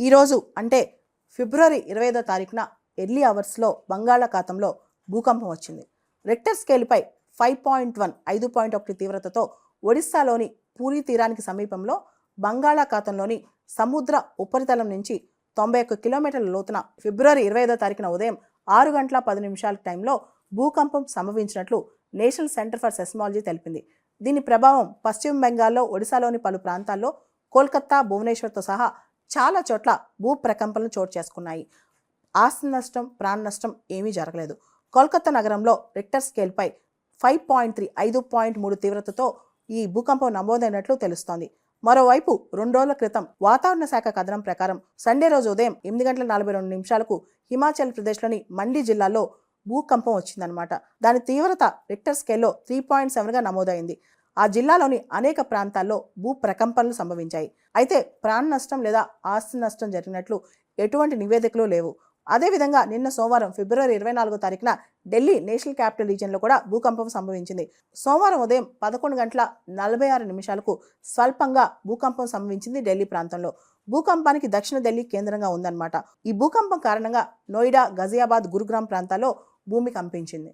ఈరోజు అంటే ఫిబ్రవరి 25వ తారీఖున ఎర్లీ అవర్స్లో బంగాళాఖాతంలో భూకంపం వచ్చింది. రెక్టర్ స్కేల్పై 5.1 5.1 తీవ్రతతో ఒడిశాలోని పూరీ తీరానికి సమీపంలో బంగాళాఖాతంలోని సముద్ర ఉపరితలం నుంచి 91 కిలోమీటర్ల లోతున ఫిబ్రవరి 25వ తారీఖున ఉదయం 6 గంటల 10 నిమిషాల టైంలో భూకంపం సంభవించినట్లు నేషనల్ సెంటర్ ఫర్ సెస్మాలజీ తెలిపింది. దీని ప్రభావం పశ్చిమ బెంగాల్లో, ఒడిశాలోని పలు ప్రాంతాల్లో, కోల్కతా, భువనేశ్వర్తో సహా చాలా చోట్ల భూ ప్రకంపనలు చోటు చేసుకున్నాయి. ఆస్తి నష్టం, ప్రాణ నష్టం ఏమీ జరగలేదు. కోల్కతా నగరంలో రెక్టర్ స్కేల్పై 5.3 5.3 తీవ్రతతో ఈ భూకంపం నమోదైనట్లు తెలుస్తోంది. మరోవైపు 2 రోజుల క్రితం వాతావరణ శాఖ కథనం ప్రకారం సండే రోజు ఉదయం 8 గంటల 42 నిమిషాలకు హిమాచల్ ప్రదేశ్లోని మండి జిల్లాలో భూకంపం వచ్చిందనమాట. దాని తీవ్రత రెక్టర్ స్కేల్లో 3.7గా నమోదైంది. ఆ జిల్లాలోని అనేక ప్రాంతాల్లో భూ ప్రకంపనలు సంభవించాయి. అయితే ప్రాణ నష్టం లేదా ఆస్తి నష్టం జరిగినట్లు ఎటువంటి నివేదికలు లేవు. అదేవిధంగా నిన్న సోమవారం ఫిబ్రవరి 24వ తారీఖున ఢిల్లీ నేషనల్ క్యాపిటల్ రీజియన్లో కూడా భూకంపం సంభవించింది. సోమవారం ఉదయం 11 గంటల 46 నిమిషాలకు స్వల్పంగా భూకంపం సంభవించింది ఢిల్లీ ప్రాంతంలో. భూకంపానికి దక్షిణ ఢిల్లీ కేంద్రంగా ఉందన్నమాట. ఈ భూకంపం కారణంగా నోయిడా, గజియాబాద్, గురుగ్రామ్ ప్రాంతాల్లో భూమి కంపించింది.